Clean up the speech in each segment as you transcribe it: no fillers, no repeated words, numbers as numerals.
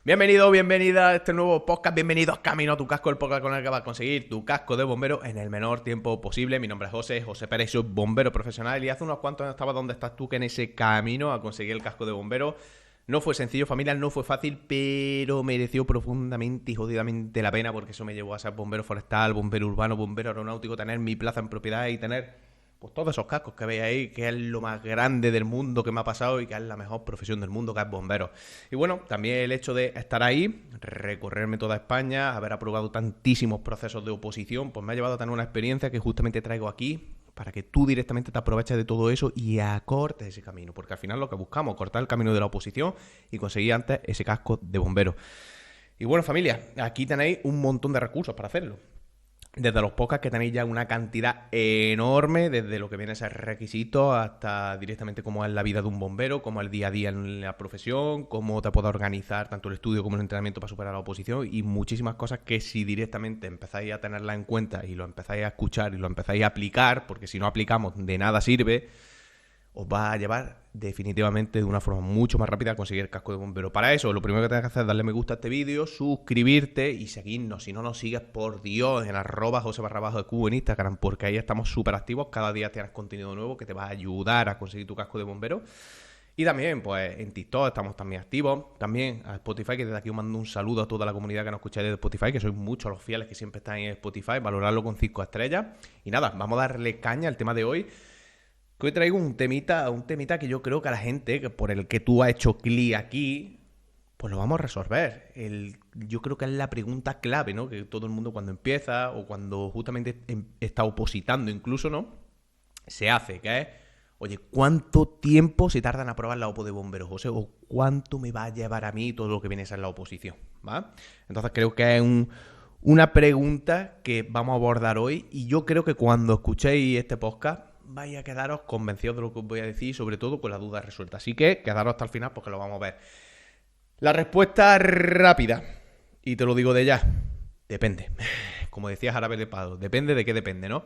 Bienvenido, bienvenida a este nuevo podcast. Bienvenidos Camino a tu casco, el podcast con el que vas a conseguir tu casco de bombero en el menor tiempo posible. Mi nombre es José Pérez, soy bombero profesional y hace unos cuantos años estaba donde estás tú, que en ese camino a conseguir el casco de bombero. No fue sencillo, familia, no fue fácil, pero mereció profundamente y jodidamente la pena, porque eso me llevó a ser bombero forestal, bombero urbano, bombero aeronáutico, tener mi plaza en propiedad y tener pues todos esos cascos que veis ahí, que es lo más grande del mundo que me ha pasado y que es la mejor profesión del mundo, que es bombero. Y bueno, también el hecho de estar ahí, recorrerme toda España, haber aprobado tantísimos procesos de oposición, pues me ha llevado a tener una experiencia que justamente traigo aquí para que tú directamente te aproveches de todo eso y acortes ese camino, porque al final lo que buscamos, cortar el camino de la oposición y conseguir antes ese casco de bombero. Y bueno, familia, aquí tenéis un montón de recursos para hacerlo. Desde los podcasts, que tenéis ya una cantidad enorme, desde lo que viene a ser requisitos hasta directamente cómo es la vida de un bombero, cómo es el día a día en la profesión, cómo te puede organizar tanto el estudio como el entrenamiento para superar la oposición y muchísimas cosas que si directamente empezáis a tenerlas en cuenta y lo empezáis a escuchar y lo empezáis a aplicar, porque si no aplicamos de nada sirve, os va a llevar definitivamente de una forma mucho más rápida a conseguir el casco de bombero. Para eso, lo primero que tienes que hacer es darle me gusta a este vídeo, suscribirte y seguirnos. Si no nos sigues, por Dios, en @Jose_de Q en Instagram, porque ahí estamos súper activos. Cada día tienes contenido nuevo que te va a ayudar a conseguir tu casco de bombero. Y también, pues, en TikTok estamos también activos. También a Spotify, que desde aquí os mando un saludo a toda la comunidad que nos escucháis de Spotify, que sois muchos los fieles que siempre estáis en Spotify. Valorarlo con 5 estrellas. Y nada, vamos a darle caña al tema de hoy. Que hoy traigo un temita que yo creo que a la gente, que por el que tú has hecho clic aquí, pues lo vamos a resolver. Yo creo que es la pregunta clave, ¿no? Que todo el mundo cuando empieza o cuando justamente está opositando incluso, ¿no? Se hace, que es, oye, ¿cuánto tiempo se tarda en aprobar la OPO de bomberos, José? ¿O cuánto me va a llevar a mí todo lo que viene a ser la oposición? ¿Va? Entonces creo que es una pregunta que vamos a abordar hoy y yo creo que cuando escuchéis este podcast vais a quedaros convencidos de lo que os voy a decir y sobre todo con la duda resuelta. Así que quedaros hasta el final porque lo vamos a ver. La respuesta rápida, y te lo digo de ya, depende. Como decía Jarabe de Palo, depende de qué depende, ¿no?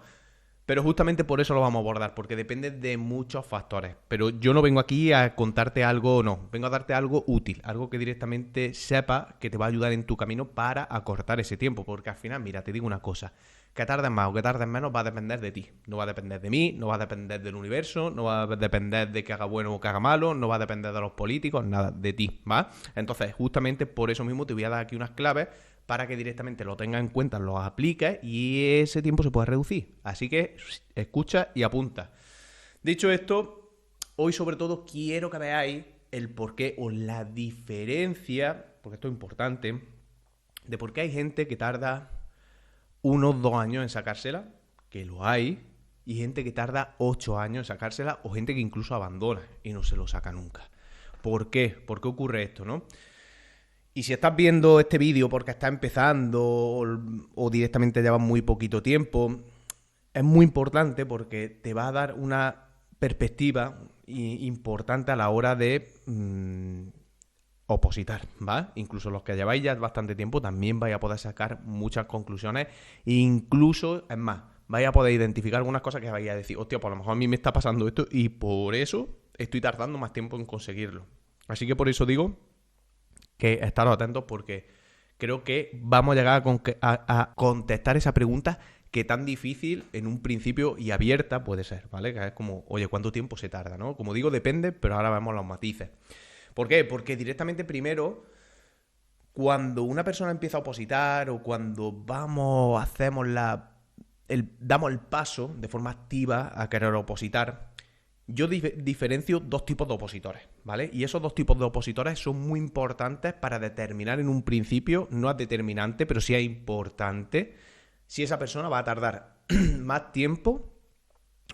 Pero justamente por eso lo vamos a abordar, porque depende de muchos factores. Pero yo no vengo aquí a contarte algo, no. Vengo a darte algo útil, algo que directamente sepa que te va a ayudar en tu camino para acortar ese tiempo. Porque al final, mira, te digo una cosa. Que tardes más o que tardes menos va a depender de ti. No va a depender de mí, no va a depender del universo, no va a depender de que haga bueno o que haga malo, no va a depender de los políticos, nada, de ti, ¿va? Entonces, justamente por eso mismo te voy a dar aquí unas claves para que directamente lo tengas en cuenta, lo apliques y ese tiempo se puede reducir. Así que escucha y apunta. Dicho esto, hoy sobre todo quiero que veáis el porqué o la diferencia, porque esto es importante, de por qué hay gente que tarda 1 o 2 años en sacársela, que lo hay, y gente que tarda 8 años en sacársela, o gente que incluso abandona y no se lo saca nunca. ¿Por qué? ¿Por qué ocurre esto, no? Y si estás viendo este vídeo porque está empezando o directamente llevas muy poquito tiempo, es muy importante porque te va a dar una perspectiva importante a la hora de opositar, ¿va? Incluso los que lleváis ya bastante tiempo también vais a poder sacar muchas conclusiones e incluso, es más, vais a poder identificar algunas cosas que vais a decir, hostia, pues a lo mejor a mí me está pasando esto y por eso estoy tardando más tiempo en conseguirlo. Así que por eso digo que estaros atentos porque creo que vamos a llegar a contestar esa pregunta que tan difícil en un principio y abierta puede ser, ¿vale? Que es como, oye, ¿cuánto tiempo se tarda, no? Como digo, depende, pero ahora vemos los matices. ¿Por qué? Porque directamente primero, cuando una persona empieza a opositar o cuando hacemos damos el paso de forma activa a querer opositar, yo diferencio dos tipos de opositores, ¿vale? Y esos dos tipos de opositores son muy importantes para determinar en un principio, no es determinante, pero sí es importante si esa persona va a tardar más tiempo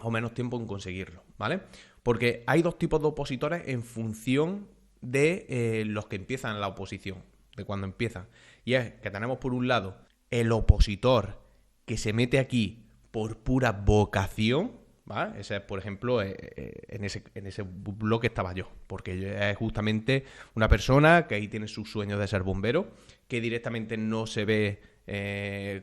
o menos tiempo en conseguirlo, ¿vale? Porque hay dos tipos de opositores en función de los que empiezan la oposición, de cuando empiezan. Y es que tenemos por un lado el opositor que se mete aquí por pura vocación, ¿vale? Ese es, por ejemplo, en ese bloque estaba yo, porque es justamente una persona que ahí tiene su sueño de ser bombero, que directamente no se ve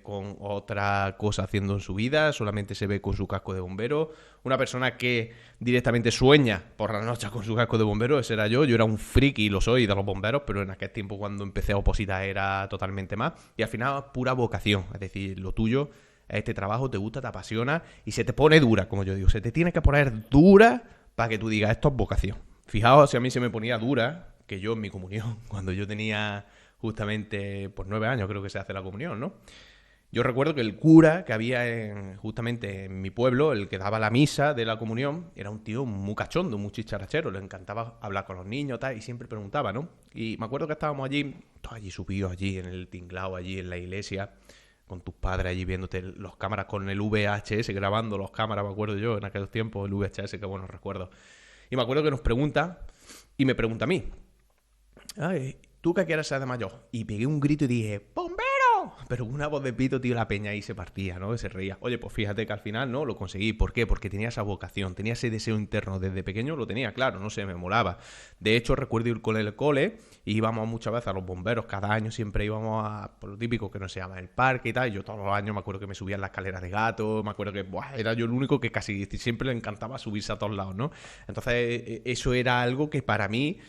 con otra cosa haciendo en su vida, solamente se ve con su casco de bombero. Una persona que directamente sueña por la noche con su casco de bombero, ese era yo era un friki, y lo soy, de los bomberos, pero en aquel tiempo cuando empecé a opositar era totalmente más. Y al final pura vocación, es decir, lo tuyo es este trabajo, te gusta, te apasiona y se te pone dura, como yo digo, se te tiene que poner dura para que tú digas, esto es vocación. Fijaos si a mí se me ponía dura, que yo en mi comunión, cuando yo tenía justamente, pues 9 años creo que se hace la comunión, ¿no? Yo recuerdo que el cura que había justamente en mi pueblo, el que daba la misa de la comunión, era un tío muy cachondo, muy chicharachero, le encantaba hablar con los niños tal, y siempre preguntaba, ¿no? Y me acuerdo que estábamos allí, todos allí subidos, allí en el tinglao, allí en la iglesia, con tus padres allí viéndote los cámaras con el VHS, grabando los cámaras, me acuerdo yo, en aquellos tiempos, el VHS, que buenos recuerdos. Y me acuerdo que nos pregunta, y me pregunta a mí, ay, ¿tú qué quieres ser de mayor? Y pegué un grito y dije, ¡bombero! Pero una voz de pito, tío, la peña ahí se partía, ¿no? Se reía. Oye, pues fíjate que al final, ¿no? Lo conseguí. ¿Por qué? Porque tenía esa vocación, tenía ese deseo interno. Desde pequeño lo tenía, claro, no sé, me molaba. De hecho, recuerdo ir con el cole y íbamos muchas veces a los bomberos. Cada año siempre íbamos a, por lo típico que no se llama, el parque y tal. Y yo todos los años me acuerdo que me subía en la escalera de gato. Me acuerdo que, buah, era yo el único que casi siempre le encantaba subirse a todos lados, ¿no? Entonces, eso era algo que para mí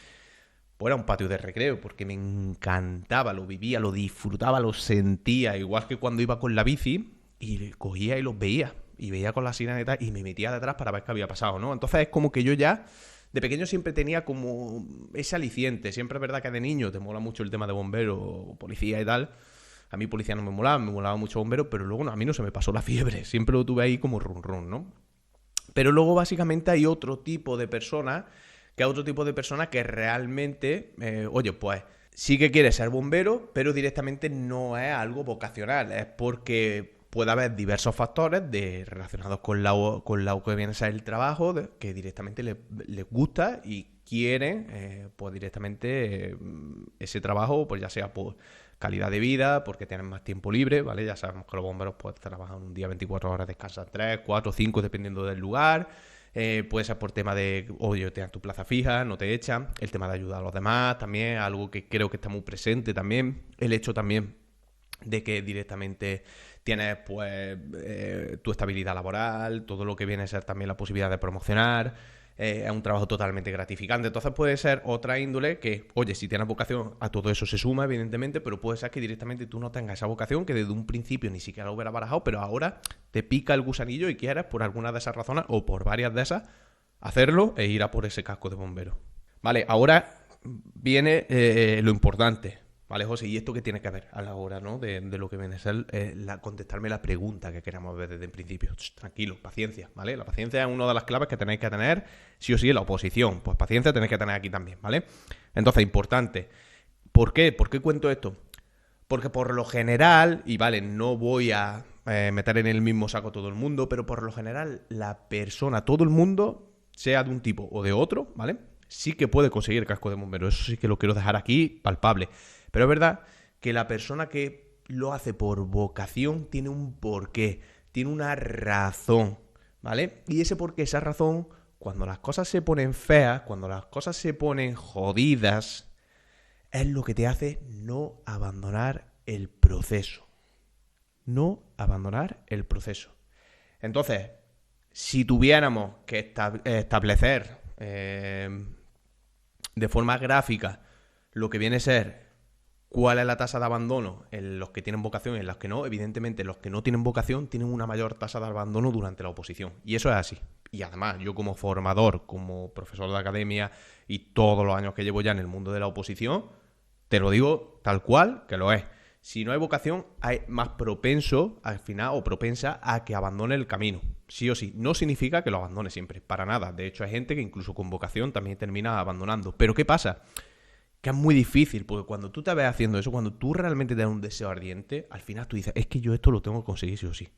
pues era un patio de recreo, porque me encantaba, lo vivía, lo disfrutaba, lo sentía, igual que cuando iba con la bici y cogía y los veía, y veía con la sireneta y me metía detrás para ver qué había pasado, ¿no? Entonces es como que yo ya, de pequeño siempre tenía como ese aliciente, siempre es verdad que de niño te mola mucho el tema de bombero, policía y tal. A mí policía no me molaba mucho bombero, pero luego no, a mí no se me pasó la fiebre, siempre lo tuve ahí como run run, ¿no? Pero luego básicamente hay otro tipo de personas que realmente, oye, pues sí que quiere ser bombero, pero directamente no es algo vocacional, es porque puede haber diversos factores relacionados con la que viene a ser el trabajo, que directamente les gusta y quieren, pues directamente ese trabajo, pues ya sea por calidad de vida, porque tienen más tiempo libre, ¿vale? Ya sabemos que los bomberos pues trabajan un día 24 horas, descansan 3, 4, 5, dependiendo del lugar. Puede ser por tema de, oye, tienes tu plaza fija, no te echan. El tema de ayudar a los demás también, algo que creo que está muy presente también. El hecho también de que directamente tienes pues tu estabilidad laboral, todo lo que viene a ser también la posibilidad de promocionar. Es un trabajo totalmente gratificante. Entonces puede ser otra índole que, oye, si tienes vocación, a todo eso se suma, evidentemente, pero puede ser que directamente tú no tengas esa vocación, que desde un principio ni siquiera lo hubieras barajado, pero ahora te pica el gusanillo y quieres, por alguna de esas razones, o por varias de esas, hacerlo e ir a por ese casco de bombero. Vale, ahora viene lo importante. Vale, José, ¿y esto qué tiene que ver a la hora, ¿no? de lo que viene a ser contestarme la pregunta que queramos ver desde el principio? Tranquilo, paciencia, ¿vale? La paciencia es una de las claves que tenéis que tener sí o sí en la oposición. Pues paciencia tenéis que tener aquí también, ¿vale? Entonces, importante. ¿Por qué? ¿Por qué cuento esto? Porque por lo general, y vale, no voy a meter en el mismo saco a todo el mundo, pero por lo general la persona, todo el mundo, sea de un tipo o de otro, ¿vale? Sí que puede conseguir casco de bombero. Eso sí que lo quiero dejar aquí palpable. Pero es verdad que la persona que lo hace por vocación tiene un porqué, tiene una razón, ¿vale? Y ese porqué, esa razón, cuando las cosas se ponen feas, cuando las cosas se ponen jodidas, es lo que te hace no abandonar el proceso. No abandonar el proceso. Entonces, si tuviéramos que establecer de forma gráfica lo que viene a ser cuál es la tasa de abandono en los que tienen vocación y en los que no, evidentemente los que no tienen vocación tienen una mayor tasa de abandono durante la oposición. Y eso es así. Y además, yo como formador, como profesor de academia y todos los años que llevo ya en el mundo de la oposición, te lo digo tal cual que lo es. Si no hay vocación, hay más propenso al final o propensa a que abandone el camino. Sí o sí. No significa que lo abandone siempre, para nada. De hecho, hay gente que incluso con vocación también termina abandonando. Pero ¿qué pasa? Que es muy difícil, porque cuando tú te ves haciendo eso, cuando tú realmente tienes un deseo ardiente, al final tú dices, es que yo esto lo tengo que conseguir sí o sí.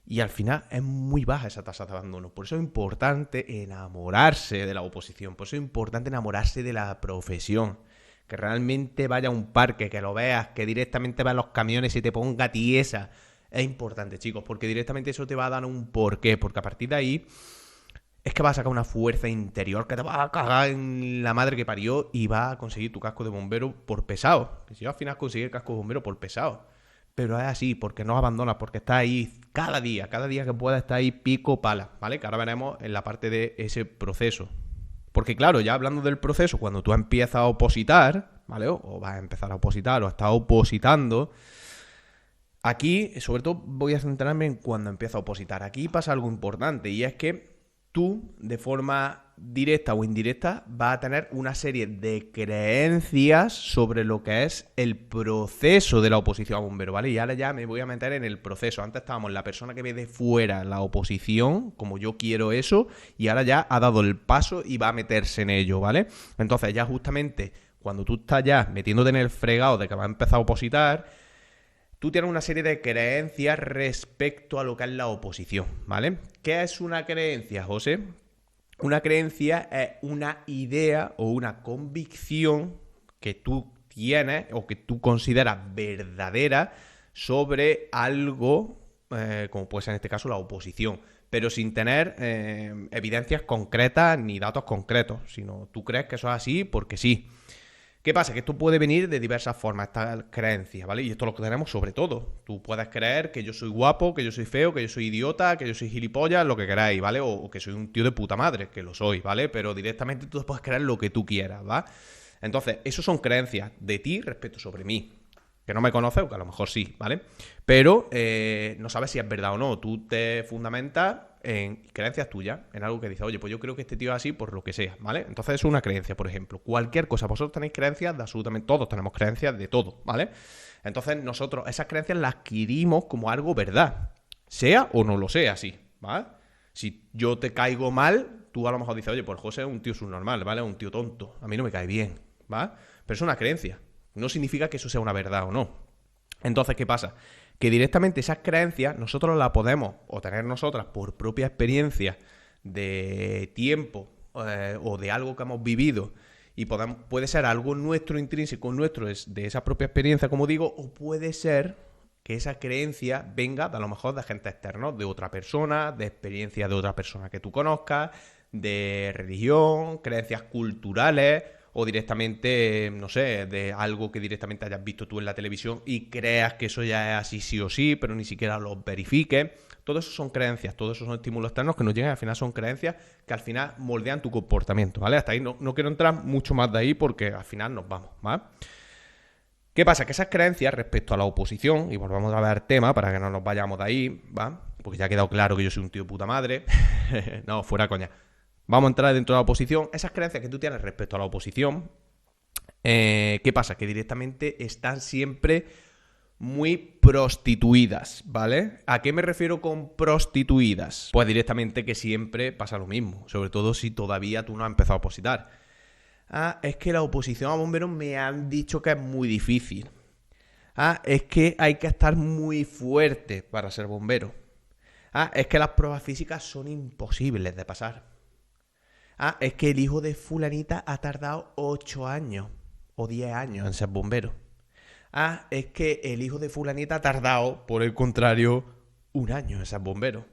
Y al final es muy baja esa tasa de abandono. Por eso es importante enamorarse de la oposición, por eso es importante enamorarse de la profesión. Que realmente vaya a un parque, que lo veas, que directamente veas los camiones y te ponga tiesa. Es importante, chicos, porque directamente eso te va a dar un porqué, porque a partir de ahí es que vas a sacar una fuerza interior que te va a cagar en la madre que parió y vas a conseguir tu casco de bombero por pesado. Que si yo al final conseguí el casco de bombero por pesado. Pero es así, porque no abandonas, porque estás ahí cada día que puedas estar ahí pico pala, ¿vale? Que ahora veremos en la parte de ese proceso. Porque claro, ya hablando del proceso, cuando tú empiezas a opositar, ¿vale? O vas a empezar a opositar o estás opositando, aquí, sobre todo, voy a centrarme en cuando empiezo a opositar. Aquí pasa algo importante y es que tú, de forma directa o indirecta, vas a tener una serie de creencias sobre lo que es el proceso de la oposición a bombero, ¿vale? Y ahora ya me voy a meter en el proceso. Antes estábamos la persona que ve de fuera la oposición, como yo quiero eso, y ahora ya ha dado el paso y va a meterse en ello, ¿vale? Entonces ya justamente cuando tú estás ya metiéndote en el fregado de que vas a empezar a opositar, tú tienes una serie de creencias respecto a lo que es la oposición, ¿vale? ¿Qué es una creencia, José? Una creencia es una idea o una convicción que tú tienes o que tú consideras verdadera sobre algo, como puede ser en este caso la oposición, pero sin tener evidencias concretas ni datos concretos, sino tú crees que eso es así porque sí. ¿Qué pasa? Que esto puede venir de diversas formas, esta creencia, ¿vale? Y esto lo tenemos sobre todo. Tú puedes creer que yo soy guapo, que yo soy feo, que yo soy idiota, que yo soy gilipollas, lo que queráis, ¿vale? O que soy un tío de puta madre, que lo soy, ¿vale? Pero directamente tú puedes creer lo que tú quieras, ¿va? Entonces, eso son creencias de ti respecto sobre mí. Que no me conoces, o que a lo mejor sí, ¿vale? Pero no sabes si es verdad o no. Tú te fundamentas en creencias tuyas, en algo que dices, oye, pues yo creo que este tío es así por lo que sea, ¿vale? Entonces eso es una creencia, por ejemplo. Cualquier cosa, vosotros tenéis creencias de absolutamente todos, tenemos creencias de todo, ¿vale? Entonces nosotros esas creencias las adquirimos como algo verdad, sea o no lo sea así, ¿vale? Si yo te caigo mal, tú a lo mejor dices, oye, pues José es un tío subnormal, ¿vale? Un tío tonto, a mí no me cae bien, ¿vale? Pero es una creencia, no significa que eso sea una verdad o no. Entonces, ¿qué pasa? Que directamente esas creencias nosotros las podemos obtener nosotras por propia experiencia de tiempo o de algo que hemos vivido y puede ser algo nuestro, intrínseco nuestro, es de esa propia experiencia, como digo, o puede ser que esa creencia venga a lo mejor de agentes externos, de otra persona, de experiencias de otra persona que tú conozcas, de religión, creencias culturales o directamente, no sé, de algo que directamente hayas visto tú en la televisión y creas que eso ya es así sí o sí, pero ni siquiera lo verifiques. Todo eso son creencias, todos esos son estímulos externos que nos llegan, al final son creencias que al final moldean tu comportamiento, ¿vale? Hasta ahí no quiero entrar mucho más de ahí porque al final nos vamos, ¿vale? ¿Qué pasa? Que esas creencias respecto a la oposición, y volvamos a ver tema para que no nos vayamos de ahí, ¿va? Porque ya ha quedado claro que yo soy un tío de puta madre. No, fuera coña. Vamos a entrar dentro de la oposición. Esas creencias que tú tienes respecto a la oposición, ¿qué pasa? Que directamente están siempre muy prostituidas, ¿vale? ¿A qué me refiero con prostituidas? Pues directamente que siempre pasa lo mismo, sobre todo si todavía tú no has empezado a opositar. Es que la oposición a bomberos me han dicho que es muy difícil. Es que hay que estar muy fuerte para ser bombero. Es que las pruebas físicas son imposibles de pasar. Es que el hijo de fulanita ha tardado 8 años o 10 años en ser bombero. Es que el hijo de fulanita ha tardado, por el contrario, 1 año en ser bombero.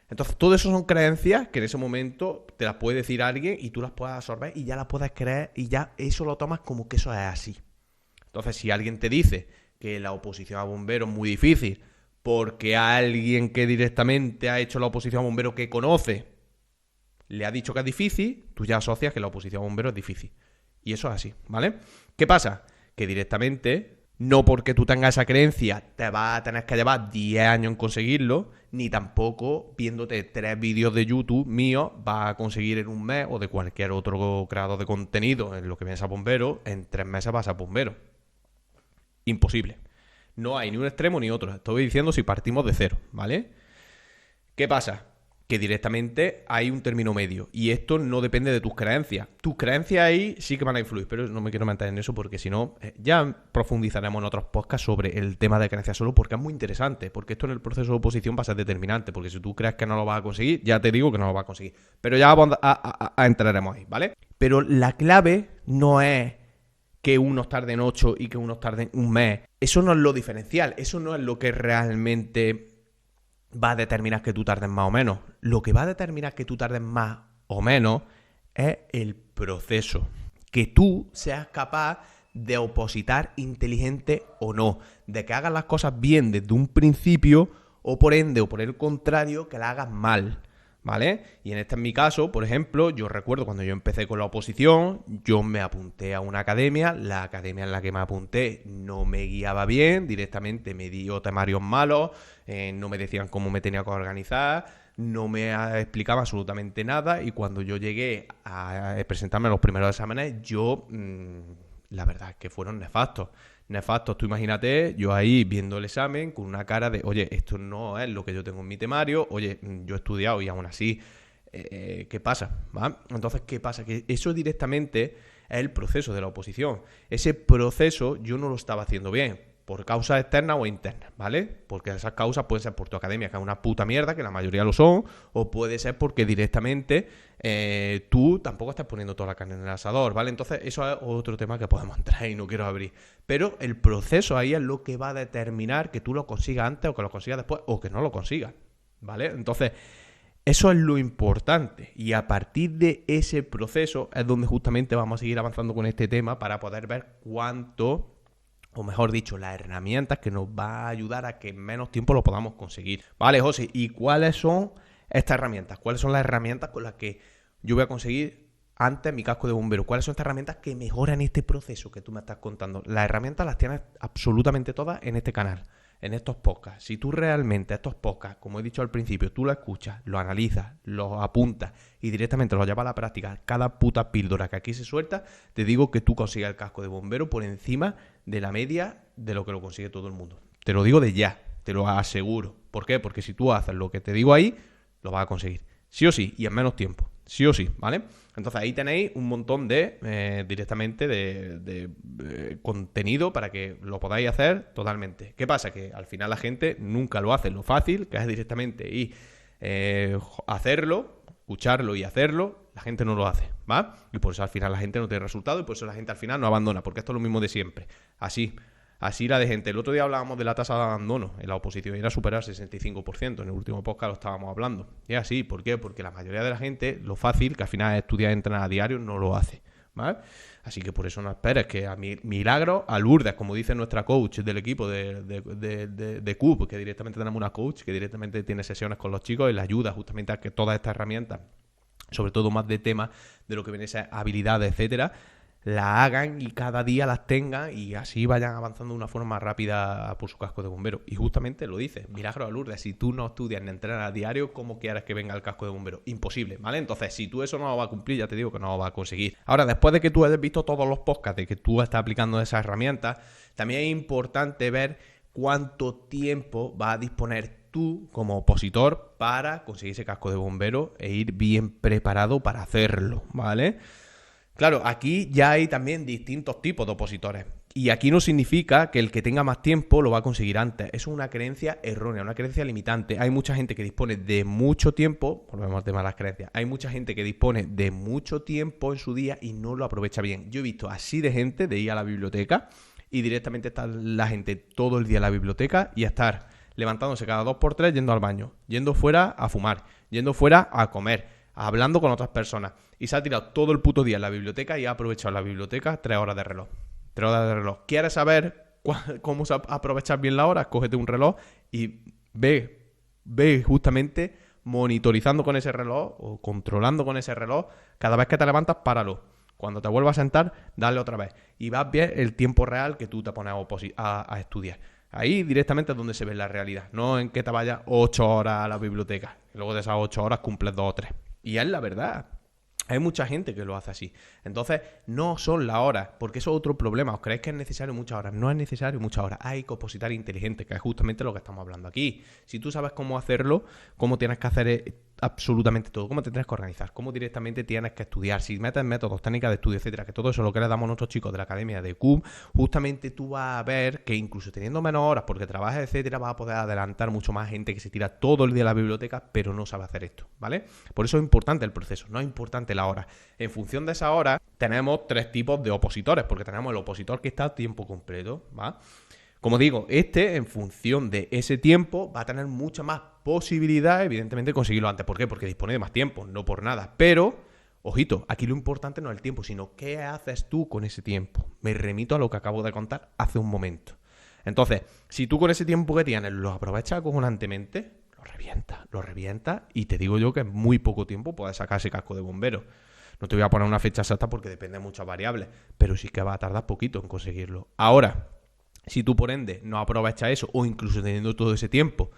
Entonces, todo eso son creencias que en ese momento te las puede decir alguien y tú las puedes absorber y ya las puedes creer y ya eso lo tomas como que eso es así. Entonces, si alguien te dice que la oposición a bomberos es muy difícil porque a alguien que directamente ha hecho la oposición a bomberos que conoce le ha dicho que es difícil, tú ya asocias que la oposición a bomberos es difícil. Y eso es así, ¿vale? ¿Qué pasa? Que directamente, no porque tú tengas esa creencia te vas a tener que llevar 10 años en conseguirlo, ni tampoco viéndote 3 vídeos de YouTube míos vas a conseguir en 1 mes o de cualquier otro creador de contenido en lo que vienes a bombero, en 3 meses vas a bombero. Imposible. No hay ni un extremo ni otro. Estoy diciendo si partimos de cero, ¿vale? ¿Qué pasa? Que directamente hay un término medio. Y esto no depende de tus creencias. Tus creencias ahí sí que van a influir, pero no me quiero meter en eso porque si no, ya profundizaremos en otros podcasts sobre el tema de creencias solo porque es muy interesante. Porque esto en el proceso de oposición va a ser determinante. Porque si tú crees que no lo vas a conseguir, ya te digo que no lo vas a conseguir. Pero ya entraremos ahí, ¿vale? Pero la clave no es que unos tarden 8 y que unos tarden 1 mes. Eso no es lo diferencial. Eso no es lo que realmente va a determinar que tú tardes más o menos. Lo que va a determinar que tú tardes más o menos es el proceso. Que tú seas capaz de opositar inteligente o no, de que hagas las cosas bien desde un principio o por ende o por el contrario que las hagas mal, ¿vale? Y en mi caso, por ejemplo, yo recuerdo cuando yo empecé con la oposición, yo me apunté a una academia, la academia en la que me apunté no me guiaba bien, directamente me dio temarios malos, no me decían cómo me tenía que organizar, no me explicaba absolutamente nada y cuando yo llegué a presentarme a los primeros exámenes, la verdad es que fueron nefastos. Nefastos, tú imagínate, yo ahí viendo el examen con una cara de, oye, esto no es lo que yo tengo en mi temario, oye, yo he estudiado y aún así, ¿qué pasa? ¿Va? Entonces, ¿qué pasa? Que eso directamente es el proceso de la oposición. Ese proceso yo no lo estaba haciendo bien, por causas externas o internas, ¿vale? Porque esas causas pueden ser por tu academia, que es una puta mierda, que la mayoría lo son, o puede ser porque directamente tú tampoco estás poniendo toda la carne en el asador, ¿vale? Entonces eso es otro tema que podemos entrar y no quiero abrir. Pero el proceso ahí es lo que va a determinar que tú lo consigas antes o que lo consigas después o que no lo consigas, ¿vale? Entonces eso es lo importante y a partir de ese proceso es donde justamente vamos a seguir avanzando con este tema para poder ver cuánto, o mejor dicho, las herramientas que nos va a ayudar a que en menos tiempo lo podamos conseguir. Vale, José, ¿y cuáles son estas herramientas? ¿Cuáles son las herramientas con las que yo voy a conseguir antes mi casco de bombero? ¿Cuáles son estas herramientas que mejoran este proceso que tú me estás contando? Las herramientas las tienes absolutamente todas en este canal, en estos podcasts. Si tú realmente estos podcasts, como he dicho al principio, tú los escuchas, los analizas, los apuntas y directamente los llevas a la práctica, cada puta píldora que aquí se suelta, te digo que tú consigas el casco de bombero por encima de la media de lo que lo consigue todo el mundo. Te lo digo de ya, te lo aseguro. ¿Por qué? Porque si tú haces lo que te digo ahí, lo vas a conseguir. Sí o sí, y en menos tiempo. Sí o sí, ¿vale? Entonces ahí tenéis un montón de directamente de contenido para que lo podáis hacer totalmente. ¿Qué pasa? Que al final la gente nunca lo hace lo fácil, que es directamente y hacerlo, escucharlo y hacerlo. La gente no lo hace, ¿va? Y por eso al final la gente no tiene resultado y por eso la gente al final no abandona, porque esto es lo mismo de siempre. Así la de gente. El otro día hablábamos de la tasa de abandono en la oposición y era superar el 65%. En el último podcast lo estábamos hablando. Y es así. ¿Por qué? Porque la mayoría de la gente, lo fácil, que al final es estudiar y entrenar a diario, no lo hace, ¿vale? Así que por eso no esperes que a Milagro, a Lourdes, como dice nuestra coach del equipo de CUB, que directamente tenemos una coach que directamente tiene sesiones con los chicos y les ayuda justamente a que todas estas herramientas, sobre todo más de temas de lo que viene a ser habilidades, etcétera, la hagan y cada día las tengan y así vayan avanzando de una forma rápida por su casco de bombero. Y justamente lo dice, Milagro a Lourdes, si tú no estudias ni entrenas a diario, ¿cómo quieres que venga el casco de bombero? Imposible, ¿vale? Entonces, si tú eso no lo vas a cumplir, ya te digo que no lo vas a conseguir. Ahora, después de que tú hayas visto todos los podcasts, de que tú estás aplicando esas herramientas, también es importante ver cuánto tiempo vas a disponer tú como opositor para conseguir ese casco de bombero e ir bien preparado para hacerlo, ¿vale? Claro, aquí ya hay también distintos tipos de opositores. Y aquí no significa que el que tenga más tiempo lo va a conseguir antes. Eso es una creencia errónea, una creencia limitante. Hay mucha gente que dispone de mucho tiempo, volvemos al tema de las creencias, hay mucha gente que dispone de mucho tiempo en su día y no lo aprovecha bien. Yo he visto así de gente de ir a la biblioteca y directamente estar la gente todo el día en la biblioteca y estar levantándose cada 2 por 3 yendo al baño, yendo fuera a fumar, yendo fuera a comer, hablando con otras personas. Y se ha tirado todo el puto día en la biblioteca y ha aprovechado la biblioteca 3 horas de reloj. 3 horas de reloj. ¿Quieres saber cómo aprovechar bien la hora? Cógete un reloj y ve justamente monitorizando con ese reloj o controlando con ese reloj. Cada vez que te levantas, páralo. Cuando te vuelvas a sentar, dale otra vez. Y vas bien el tiempo real que tú te pones a estudiar. Ahí directamente es donde se ve la realidad. No en que te vayas 8 horas a la biblioteca. Y luego de esas 8 horas cumples 2 o 3. Y es la verdad. Hay mucha gente que lo hace así. Entonces, no son las horas, porque eso es otro problema. ¿Os creéis que es necesario muchas horas? No es necesario muchas horas. Hay que opositar inteligente, que es justamente lo que estamos hablando aquí. Si tú sabes cómo hacerlo, cómo tienes que hacer absolutamente todo, cómo te tienes que organizar, cómo directamente tienes que estudiar, si metes métodos, técnicas de estudio, etcétera, que todo eso es lo que le damos a nuestros chicos de la Academia de CUB, justamente tú vas a ver que incluso teniendo menos horas, porque trabajas, etcétera, vas a poder adelantar mucho más gente que se tira todo el día a la biblioteca, pero no sabe hacer esto, ¿vale? Por eso es importante el proceso, no es importante la hora. En función de esa hora, tenemos 3 tipos de opositores, porque tenemos el opositor que está a tiempo completo, ¿va? Como digo, en función de ese tiempo, va a tener mucha más posibilidad, evidentemente, de conseguirlo antes. ¿Por qué? Porque dispone de más tiempo, no por nada. Pero, Ojito, aquí lo importante no es el tiempo, sino qué haces tú con ese tiempo. Me remito a lo que acabo de contar hace un momento. Entonces, si tú con ese tiempo que tienes lo aprovechas acojonantemente, lo revientas y te digo yo que en muy poco tiempo puedes sacar ese casco de bombero. No te voy a poner una fecha exacta porque depende de muchas variables, pero sí que va a tardar poquito en conseguirlo. Ahora, si tú por ende no aprovechas eso o incluso teniendo todo ese tiempo,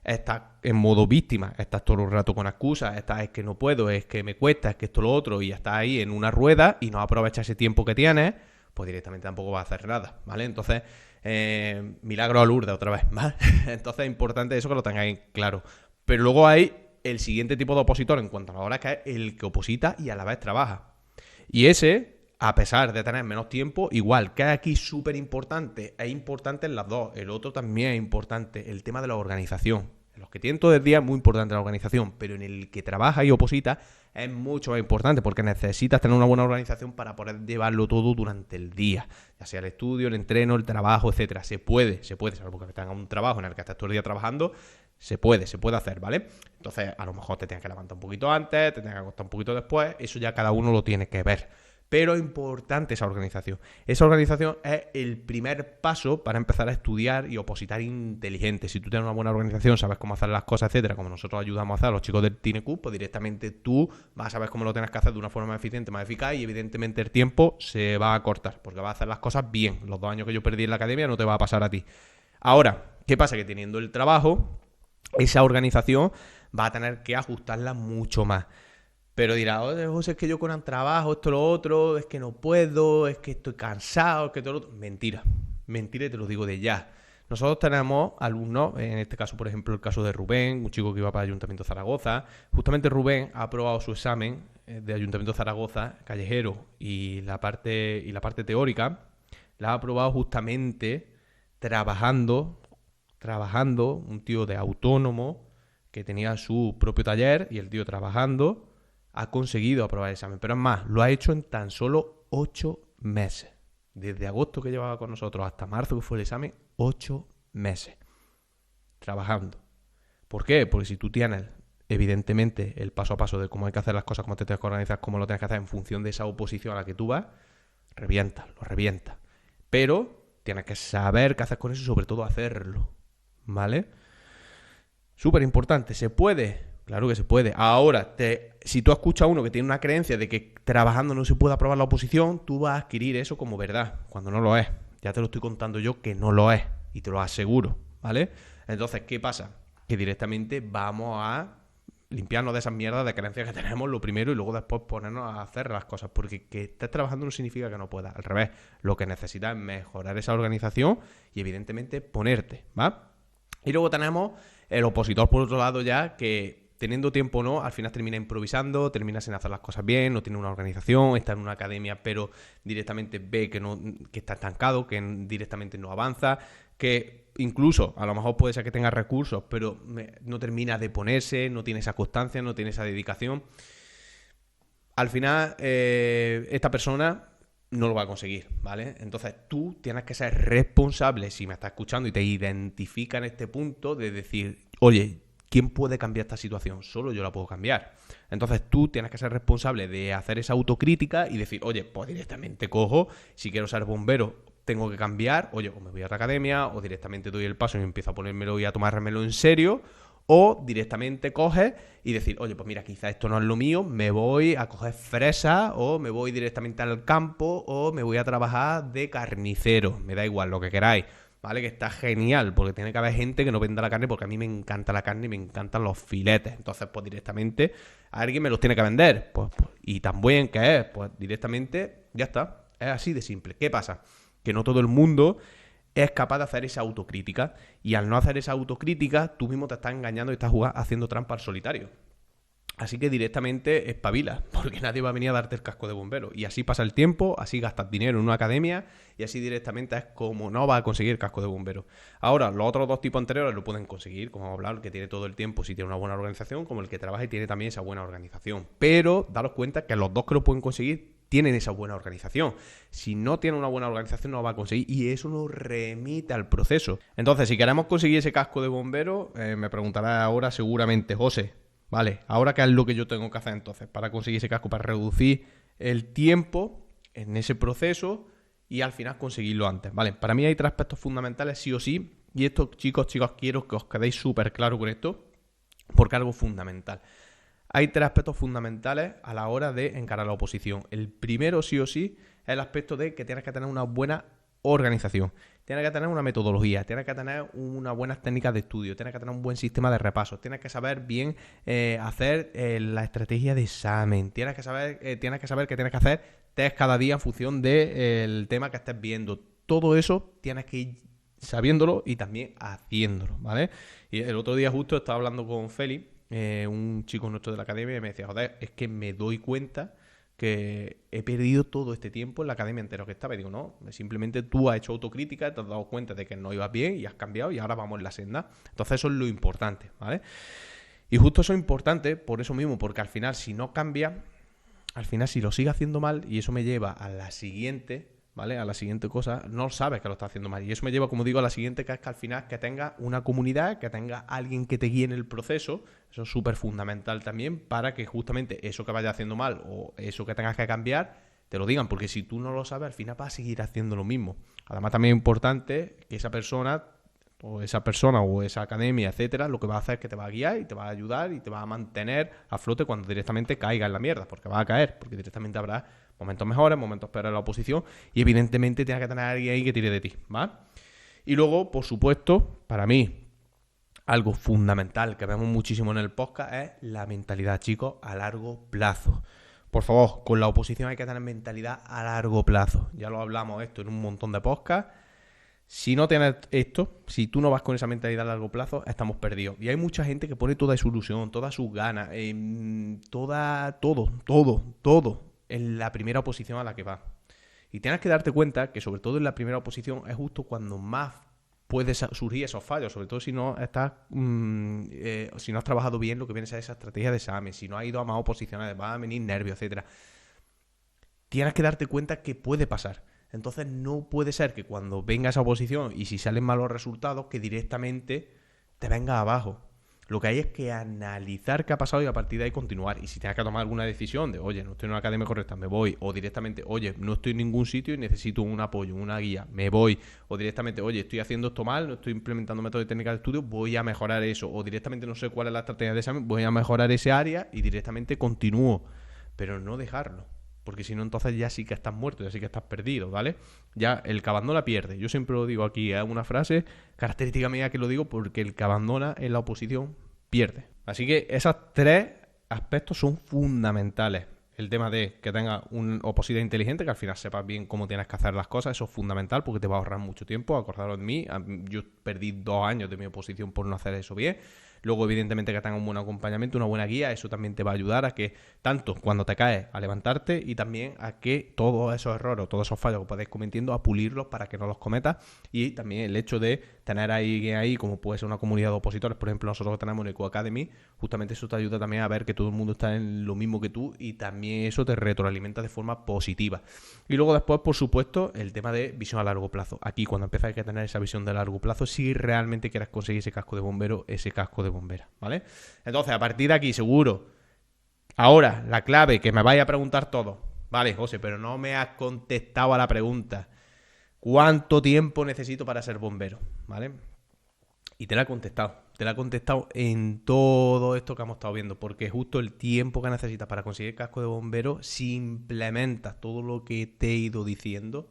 estás en modo víctima, estás todo el rato con excusas, estás es que no puedo, es que me cuesta, es que esto lo otro, y estás ahí en una rueda y no aprovechas ese tiempo que tienes, pues directamente tampoco vas a hacer nada, ¿vale? Entonces, milagro a Lourdes otra vez, ¿vale? Entonces es importante eso que lo tengáis claro. Pero luego hay el siguiente tipo de opositor en cuanto a la hora, que es el que oposita y a la vez trabaja. Y ese, a pesar de tener menos tiempo, igual, que es aquí súper importante, es importante en las dos. El otro también es importante, el tema de la organización. En los que tienen todo el día es muy importante la organización, pero en el que trabaja y oposita es mucho más importante porque necesitas tener una buena organización para poder llevarlo todo durante el día, ya sea el estudio, el entreno, el trabajo, etcétera. Se puede, salvo que tengas un trabajo en el que estés todo el día trabajando, se puede hacer, ¿vale? Entonces, a lo mejor te tienes que levantar un poquito antes, te tienes que acostar un poquito después, eso ya cada uno lo tiene que ver. Pero es importante esa organización. Esa organización es el primer paso para empezar a estudiar y opositar inteligente. Si tú tienes una buena organización, sabes cómo hacer las cosas, etcétera, como nosotros ayudamos a hacer a los chicos del TineQ, pues directamente tú vas a saber cómo lo tienes que hacer de una forma más eficiente, más eficaz, y evidentemente el tiempo se va a cortar, porque vas a hacer las cosas bien. Los 2 años que yo perdí en la academia no te va a pasar a ti. Ahora, ¿qué pasa? Que teniendo el trabajo, esa organización va a tener que ajustarla mucho más. Pero dirá, oye, José, es que yo con el trabajo, esto, lo otro, es que no puedo, es que estoy cansado, es que todo lo otro. Mentira, y te lo digo de ya. Nosotros tenemos alumnos, en este caso, por ejemplo, el caso de Rubén, un chico que iba para el Ayuntamiento de Zaragoza. Justamente Rubén ha aprobado su examen de Ayuntamiento de Zaragoza, callejero, y la parte teórica, la ha aprobado justamente trabajando, un tío de autónomo que tenía su propio taller, y el tío trabajando ha conseguido aprobar el examen. Pero es más, lo ha hecho en tan solo 8 meses. Desde agosto, que llevaba con nosotros, hasta marzo, que fue el examen, 8 meses trabajando. ¿Por qué? Porque si tú tienes, evidentemente, el paso a paso de cómo hay que hacer las cosas, cómo te tienes que organizar, cómo lo tienes que hacer en función de esa oposición a la que tú vas, lo revientas. Pero tienes que saber qué hacer con eso y sobre todo hacerlo, ¿vale? Súper importante. ¿Se puede? Claro que se puede. Ahora, si tú escuchas a uno que tiene una creencia de que trabajando no se puede aprobar la oposición, tú vas a adquirir eso como verdad, cuando no lo es. Ya te lo estoy contando yo que no lo es, y te lo aseguro, ¿vale? Entonces, ¿qué pasa? Que directamente vamos a limpiarnos de esas mierdas de creencias que tenemos, lo primero, y luego después ponernos a hacer las cosas, porque que estés trabajando no significa que no puedas. Al revés, lo que necesitas es mejorar esa organización y evidentemente ponerte, ¿va? Y luego tenemos el opositor, por otro lado, ya que teniendo tiempo o no, al final termina improvisando, termina sin hacer las cosas bien, no tiene una organización, está en una academia pero directamente ve que está estancado, que directamente no avanza, que incluso a lo mejor puede ser que tenga recursos, pero no termina de ponerse, no tiene esa constancia, no tiene esa dedicación. Al final, esta persona no lo va a conseguir, ¿vale? Entonces tú tienes que ser responsable, si me estás escuchando y te identifica en este punto, de decir, oye, ¿quién puede cambiar esta situación? Solo yo la puedo cambiar. Entonces tú tienes que ser responsable de hacer esa autocrítica y decir, oye, pues directamente cojo, si quiero ser bombero, tengo que cambiar, oye, o me voy a otra academia, o directamente doy el paso y empiezo a ponérmelo y a tomármelo en serio, o directamente coges y decir, oye, pues mira, quizá esto no es lo mío, me voy a coger fresas, o me voy directamente al campo, o me voy a trabajar de carnicero, me da igual, lo que queráis. ¿Vale? Que está genial, porque tiene que haber gente que no venda la carne, porque a mí me encanta la carne y me encantan los filetes. Entonces, pues directamente alguien me los tiene que vender. Pues, y tan buen que es, pues directamente ya está. Es así de simple. ¿Qué pasa? Que no todo el mundo es capaz de hacer esa autocrítica. Y al no hacer esa autocrítica, tú mismo te estás engañando y estás haciendo trampa al solitario. Así que directamente espabila, porque nadie va a venir a darte el casco de bombero. Y así pasa el tiempo, así gastas dinero en una academia, y así directamente es como no vas a conseguir el casco de bombero. Ahora, los otros 2 tipos anteriores lo pueden conseguir, como vamos a hablar, el que tiene todo el tiempo si tiene una buena organización, como el que trabaja y tiene también esa buena organización. Pero daros cuenta que los 2 que lo pueden conseguir tienen esa buena organización. Si no tiene una buena organización, no lo va a conseguir, y eso nos remite al proceso. Entonces, si queremos conseguir ese casco de bombero, me preguntará ahora seguramente, José, Vale, ahora qué es lo que yo tengo que hacer entonces para conseguir ese casco, para reducir el tiempo en ese proceso y al final conseguirlo antes. Vale, para mí hay 3 aspectos fundamentales sí o sí, y esto, chicos, quiero que os quedéis súper claro con esto, porque es algo fundamental. Hay 3 aspectos fundamentales a la hora de encarar la oposición. El primero, sí o sí, es el aspecto de que tienes que tener una buena organización, tienes que tener una metodología, tienes que tener unas buenas técnicas de estudio, tienes que tener un buen sistema de repasos, tienes que saber bien hacer la estrategia de examen, tienes que saber que tienes que hacer test cada día en función del tema que estés viendo. Todo eso tienes que ir sabiéndolo y también haciéndolo, ¿vale? Y el otro día justo estaba hablando con Feli, un chico nuestro de la academia, y me decía, joder, es que me doy cuenta que he perdido todo este tiempo en la academia entero que estaba. Y digo, no, simplemente tú has hecho autocrítica, te has dado cuenta de que no ibas bien y has cambiado y ahora vamos en la senda. Entonces eso es lo importante, ¿vale? Y justo eso es importante por eso mismo, porque al final si no cambia, al final si lo sigues haciendo mal, y eso me lleva a la siguiente, ¿vale? A la siguiente cosa, no sabes que lo estás haciendo mal. Y eso me lleva, como digo, a la siguiente, que es que al final que tengas una comunidad, que tengas alguien que te guíe en el proceso. Eso es súper fundamental también para que justamente eso que vayas haciendo mal o eso que tengas que cambiar, te lo digan. Porque si tú no lo sabes, al final vas a seguir haciendo lo mismo. Además también es importante que esa persona o esa academia, etcétera, lo que va a hacer es que te va a guiar y te va a ayudar y te va a mantener a flote cuando directamente caiga en la mierda, porque va a caer, porque directamente habrá momentos mejores, momentos peores en la oposición, y evidentemente tienes que tener a alguien ahí que tire de ti, ¿vale? Y luego, por supuesto, para mí, algo fundamental que vemos muchísimo en el podcast es la mentalidad, chicos, a largo plazo. Por favor, con la oposición hay que tener mentalidad a largo plazo. Ya lo hablamos esto en un montón de podcasts. Si no tienes esto, si tú no vas con esa mentalidad a largo plazo, estamos perdidos. Y hay mucha gente que pone toda su ilusión, todas sus ganas, todo en la primera oposición a la que va. Y tienes que darte cuenta que sobre todo en la primera oposición es justo cuando más puede surgir esos fallos, sobre todo si no estás si no has trabajado bien lo que viene a ser esa estrategia de examen, si no has ido a más oposiciones, va a venir nervios, etcétera. Tienes que darte cuenta que puede pasar. Entonces no puede ser que cuando venga esa oposición y si salen malos resultados, que directamente te venga abajo. Lo que hay es que analizar qué ha pasado y a partir de ahí continuar. Y si tienes que tomar alguna decisión de, oye, no estoy en una academia correcta, me voy. O directamente, oye, no estoy en ningún sitio y necesito un apoyo, una guía, me voy. O directamente, oye, estoy haciendo esto mal, no estoy implementando métodos de técnica de estudio, voy a mejorar eso. O directamente no sé cuál es la estrategia de examen, voy a mejorar ese área y directamente continúo. Pero no dejarlo. Porque si no, entonces ya sí que estás muerto, ya sí que estás perdido, ¿vale? Ya el que abandona pierde. Yo siempre lo digo aquí, es una frase característica mía que lo digo porque el que abandona en la oposición pierde. Así que esos 3 aspectos son fundamentales. El tema de que tengas un opositor inteligente, que al final sepas bien cómo tienes que hacer las cosas, eso es fundamental porque te va a ahorrar mucho tiempo. Acordaros de mí, yo perdí 2 años de mi oposición por no hacer eso bien. Luego, evidentemente, que tenga un buen acompañamiento, una buena guía, eso también te va a ayudar a que, tanto cuando te caes, a levantarte y también a que todos esos errores o todos esos fallos que podéis cometiendo, a pulirlos para que no los cometas. Y también el hecho de tener ahí, como puede ser una comunidad de opositores, por ejemplo, nosotros que tenemos en Eco Academy, justamente eso te ayuda también a ver que todo el mundo está en lo mismo que tú y también eso te retroalimenta de forma positiva. Y luego después, por supuesto, el tema de visión a largo plazo. Aquí, cuando empiezas a tener esa visión de largo plazo, si realmente quieres conseguir ese casco de bombero, ese casco de bombera, ¿vale? Entonces, a partir de aquí, seguro. Ahora, la clave, que me vaya a preguntar todo. Vale, José, pero no me has contestado a la pregunta. ¿Cuánto tiempo necesito para ser bombero? ¿Vale? Y te la he contestado. Te la he contestado en todo esto que hemos estado viendo. Porque justo el tiempo que necesitas para conseguir el casco de bombero, si implementas todo lo que te he ido diciendo,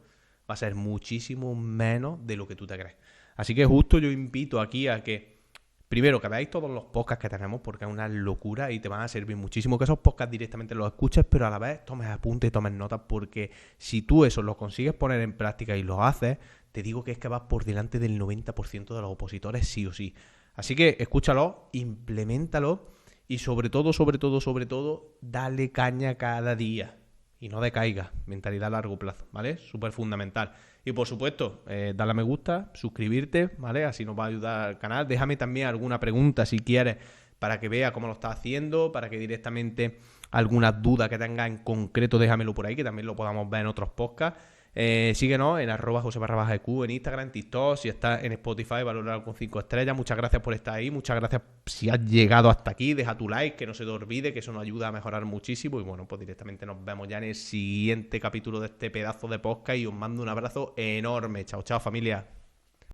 va a ser muchísimo menos de lo que tú te crees. Así que justo yo invito aquí a que, primero, que veáis todos los podcasts que tenemos, porque es una locura y te van a servir muchísimo. Que esos podcasts directamente los escuches, pero a la vez tomes apuntes y tomes notas, porque si tú eso lo consigues poner en práctica y lo haces, te digo que es que vas por delante del 90% de los opositores sí o sí. Así que escúchalo, implementalo y sobre todo, dale caña cada día. Y no decaiga, mentalidad a largo plazo, ¿vale? Súper fundamental. Y por supuesto, dale a me gusta, suscribirte, ¿vale? Así nos va a ayudar al canal. Déjame también alguna pregunta si quieres para que vea cómo lo estás haciendo, para que directamente alguna duda que tengas en concreto déjamelo por ahí, que también lo podamos ver en otros podcasts. Síguenos en @Jose_EQ en Instagram, TikTok. Si estás en Spotify, valorado con 5 estrellas. Muchas gracias por estar ahí. Muchas gracias si has llegado hasta aquí. Deja tu like, que no se te olvide, que eso nos ayuda a mejorar muchísimo. Y bueno, pues directamente nos vemos ya en el siguiente capítulo de este pedazo de podcast. Y os mando un abrazo enorme. Chao, chao, familia.